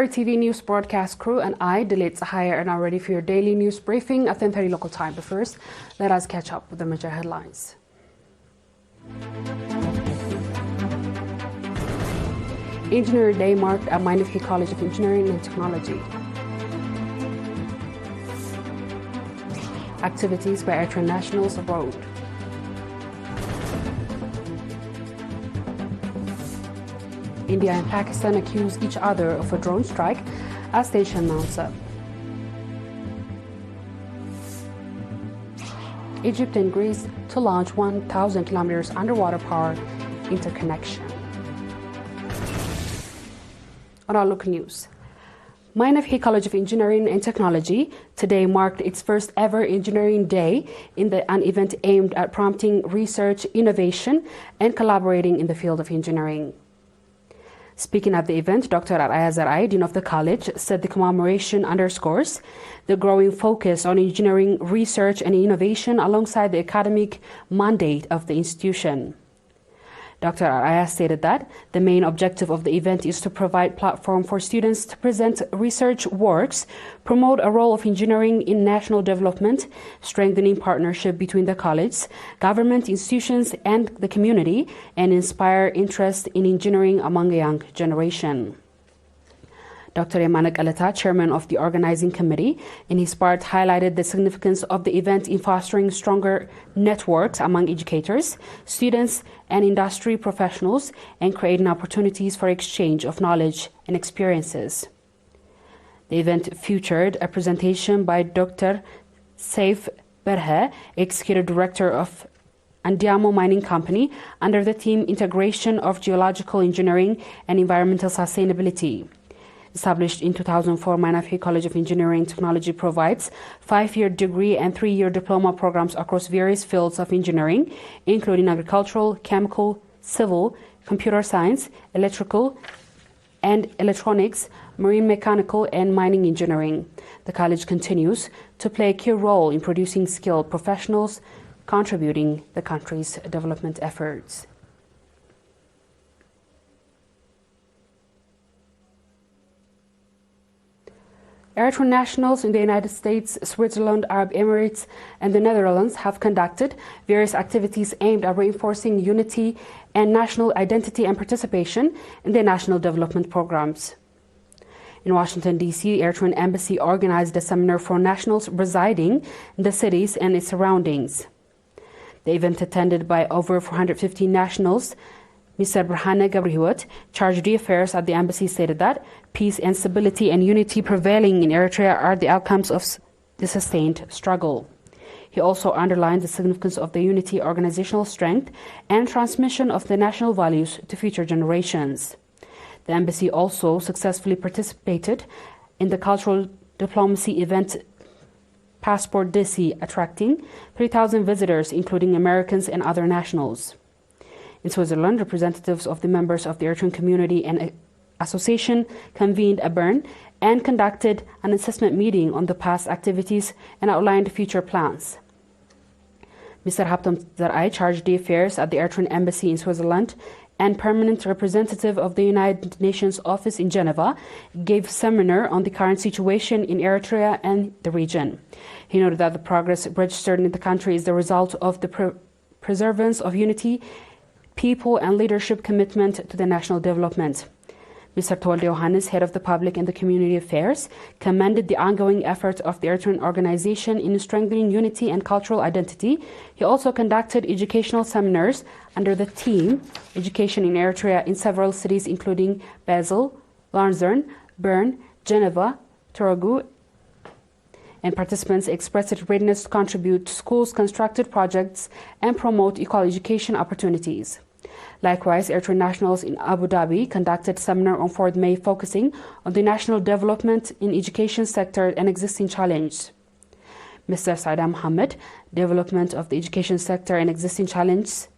ERi-TV news broadcast crew and I, Delit Sahaya, are now ready for your daily news briefing at 10:30 local time. But first, let us catch up with the major headlines. Engineer Day marked at Mainafhi College of Engineering and Technology. Activities by Eritrean nationals abroad. India and Pakistan accuse each other of a drone strike as station mounts up. Egypt and Greece to launch 1,000 kilometers underwater power interconnection. On our local news, Mainafhi College of Engineering and Technology today marked its first ever Engineering Day in an event aimed at prompting research, innovation, and collaborating in the field of engineering. Speaking at the event, Dr. ERi, Dean of the college, said the commemoration underscores the growing focus on engineering research and innovation alongside the academic mandate of the institution. Dr. ERi stated that the main objective of the event is to provide platform for students to present research works, promote a role of engineering in national development, strengthening partnership between the college, government institutions and the community, and inspire interest in engineering among a young generation. Dr. Yemanek Aleta, chairman of the organizing committee, in his part highlighted the significance of the event in fostering stronger networks among educators, students, and industry professionals, and creating opportunities for exchange of knowledge and experiences. The event featured a presentation by Dr. Saif Berhe, executive director of Andiamo Mining Company, under the theme Integration of Geological Engineering and Environmental Sustainability. Established in 2004, Mainafhi College of Engineering and Technology provides 5-year degree and 3-year diploma programs across various fields of engineering, including agricultural, chemical, civil, computer science, electrical and electronics, marine mechanical, and mining engineering. The college continues to play a key role in producing skilled professionals, contributing the country's development efforts. Eritrean nationals in the United States, Switzerland, Arab Emirates, and the Netherlands have conducted various activities aimed at reinforcing unity and national identity and participation in their national development programs. In Washington, D.C., the Eritrean Embassy organized a seminar for nationals residing in the cities and its surroundings. The event, attended by over 450 nationals, Mr. Brhane Gabrihiwot, chargé d'affaires at the embassy, stated that peace and stability and unity prevailing in Eritrea are the outcomes of the sustained struggle. He also underlined the significance of the unity, organizational strength, and transmission of the national values to future generations. The embassy also successfully participated in the cultural diplomacy event Passport DC, attracting 3,000 visitors, including Americans and other nationals. In Switzerland, representatives of the members of the Eritrean community and association convened a Bern and conducted an assessment meeting on the past activities and outlined future plans. Mr. Haptam Zarai, chargé d'affaires at the Eritrean Embassy in Switzerland and permanent representative of the United Nations office in Geneva, gave a seminar on the current situation in Eritrea and the region. He noted that the progress registered in the country is the result of the preservance of unity, people and leadership commitment to the national development. Mr. Tolde Johannes, head of the Public and the Community Affairs, commended the ongoing efforts of the Eritrean organization in strengthening unity and cultural identity. He also conducted educational seminars under the theme Education in Eritrea in several cities, including Basel, Luzern, Bern, Geneva, Torogu, and participants expressed readiness to contribute to schools' constructed projects and promote equal education opportunities. Likewise, Eritrean nationals in Abu Dhabi conducted a seminar on 4th May focusing on the national development in education sector and existing challenges. Mr. Saida Mohammed, development of the education sector and existing challenges,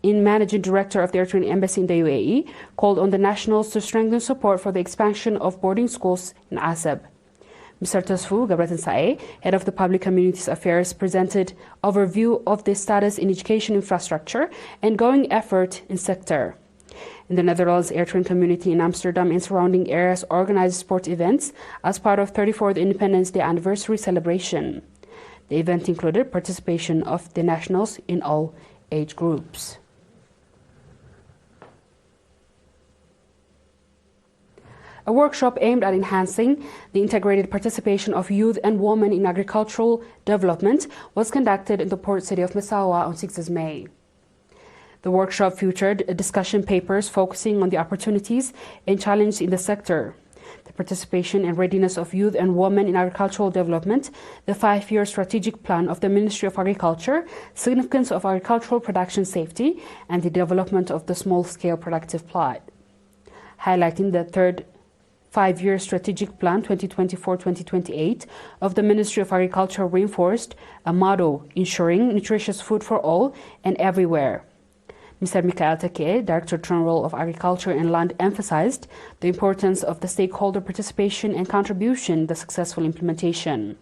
in managing director of the Eritrean Embassy in the UAE, called on the nationals to strengthen support for the expansion of boarding schools in Asab. Mr. Tasfu Gabretinsae, head of the Public Communities Affairs, presented overview of the status in education infrastructure and ongoing effort in sector. In the Netherlands, Eritrean community in Amsterdam and surrounding areas organized sport events as part of 34th Independence Day anniversary celebration. The event included participation of the nationals in all age groups. A workshop aimed at enhancing the integrated participation of youth and women in agricultural development was conducted in the port city of Massawa on 6 May. The workshop featured discussion papers focusing on the opportunities and challenges in the sector, the participation and readiness of youth and women in agricultural development, the 5-year strategic plan of the Ministry of Agriculture, significance of agricultural production safety, and the development of the small-scale productive plot. Highlighting the third 5-year strategic plan 2024-2028 of the Ministry of Agriculture reinforced a motto ensuring nutritious food for all and everywhere. Mr. Mikael Take, Director General of Agriculture and Land, emphasized the importance of the stakeholder participation and contribution in the successful implementation.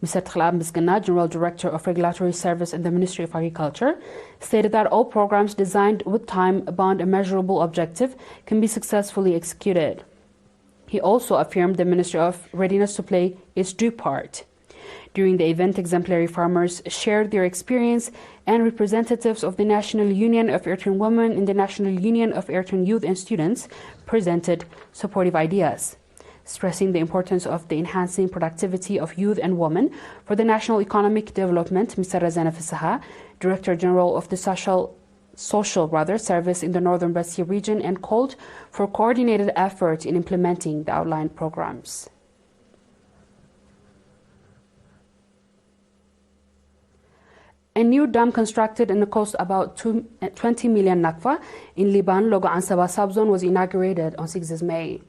Mr. Tchlab Mizgana, General Director of Regulatory Service in the Ministry of Agriculture, stated that all programs designed with time-bound and measurable objective can be successfully executed. He also affirmed the Ministry of Readiness to play its due part. During the event, exemplary farmers shared their experience, and representatives of the National Union of Eritrean Women and the National Union of Eritrean Youth and Students presented supportive ideas, stressing the importance of the enhancing productivity of youth and women for the national economic development. Mr. Razana Fisaha, Director General of the Social Service in the Northern Red Sea region, and called for coordinated effort in implementing the outlined programs. A new dam constructed in the coast about 20 million nakfa in Liban, Logo Ansaba subzone, was inaugurated on 6 May.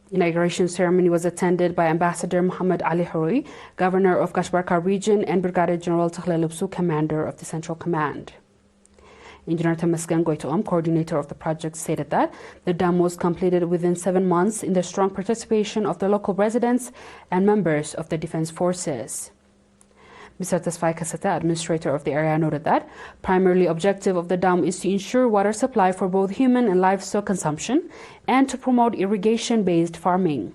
The inauguration ceremony was attended by Ambassador Mohammed Ali Houri, Governor of Kashbarka region, and Brigadier General Takhle Lubsu, Commander of the Central Command. Engineer Tamaskan Goitoom, coordinator of the project, stated that the dam was completed within 7 months in the strong participation of the local residents and members of the defense forces. Mr. Tasfai Kasata, administrator of the area, noted that primarily objective of the dam is to ensure water supply for both human and livestock consumption and to promote irrigation-based farming.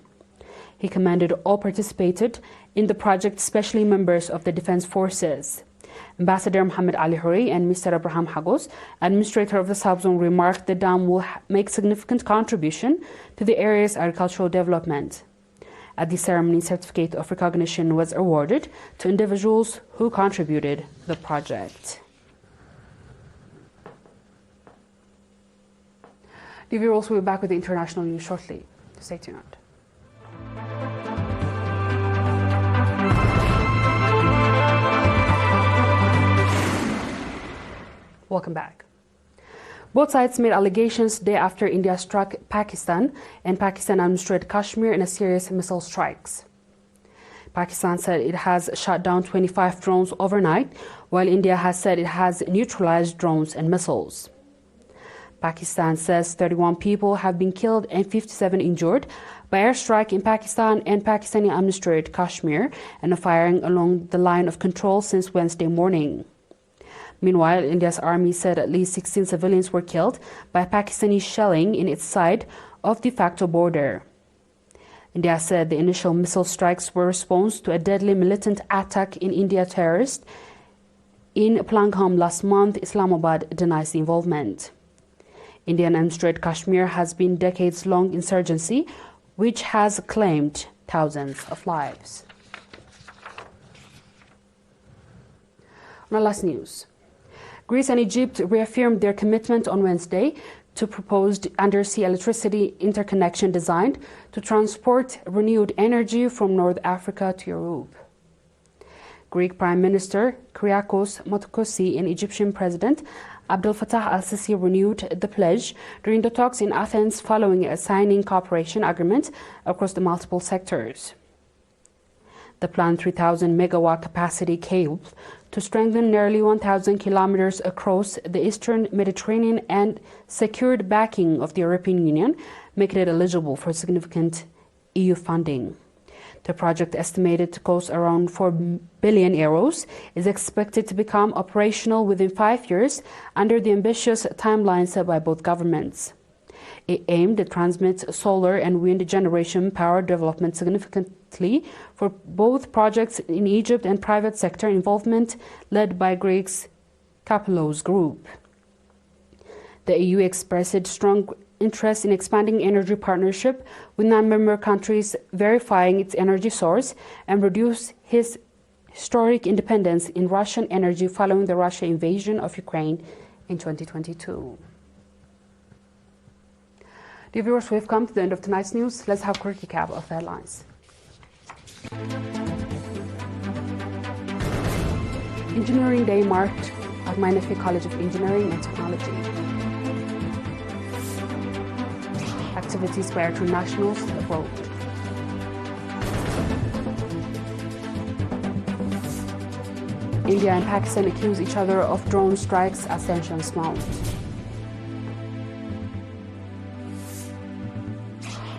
He commended all participated in the project, especially members of the defense forces. Ambassador Mohammed Ali Houri and Mr. Abraham Hagos, administrator of the subzone, remarked the dam will make significant contribution to the area's agricultural development. At the ceremony, certificate of recognition was awarded to individuals who contributed to the project. The viewers will be back with the international news shortly. Stay tuned. Welcome back. Both sides made allegations day after India struck Pakistan, and Pakistan administered Kashmir in a series of missile strikes. Pakistan said it has shot down 25 drones overnight, while India has said it has neutralized drones and missiles. Pakistan says 31 people have been killed and 57 injured by airstrike in Pakistan and Pakistani-administered Kashmir and a firing along the line of control since Wednesday morning. Meanwhile, India's army said at least 16 civilians were killed by Pakistani shelling in its side of the de facto border. India said the initial missile strikes were a response to a deadly militant attack in India terrorist in Pahalgam last month. Islamabad denies the involvement. Indian-administered Kashmir has been decades-long insurgency, which has claimed thousands of lives. On our last news, Greece and Egypt reaffirmed their commitment on Wednesday to proposed undersea electricity interconnection designed to transport renewed energy from North Africa to Europe. Greek Prime Minister Kyriakos Mitsotakis and Egyptian President Abdel Fattah al-Sisi renewed the pledge during the talks in Athens following a signing cooperation agreement across the multiple sectors. The planned 3,000 megawatt capacity cable to strengthen nearly 1,000 kilometers across the eastern Mediterranean and secured backing of the European Union, making it eligible for significant EU funding. The project, estimated to cost around 4 billion euros, is expected to become operational within 5 years under the ambitious timelines set by both governments. It aimed to transmit solar and wind generation power development significantly for both projects in Egypt and private sector involvement led by Greece's Kapelos Group. The EU expressed strong interest in expanding energy partnership with non-member countries, verifying its energy source and reduce his historic independence in Russian energy following the Russian invasion of Ukraine in 2022. Dear viewers, we've come to the end of tonight's news. Let's have a quick recap of the headlines. Engineering Day marked at Mainafi College of Engineering and Technology. Activities by Eritrean nationals abroad. India and Pakistan accuse each other of drone strikes as tensions mount.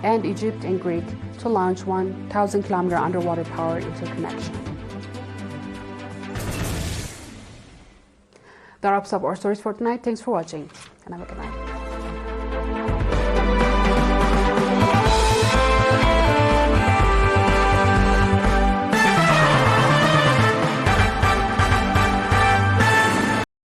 And Egypt and Greece to launch 1,000-kilometer underwater power interconnection. That wraps up our stories for tonight. Thanks for watching and have a good night.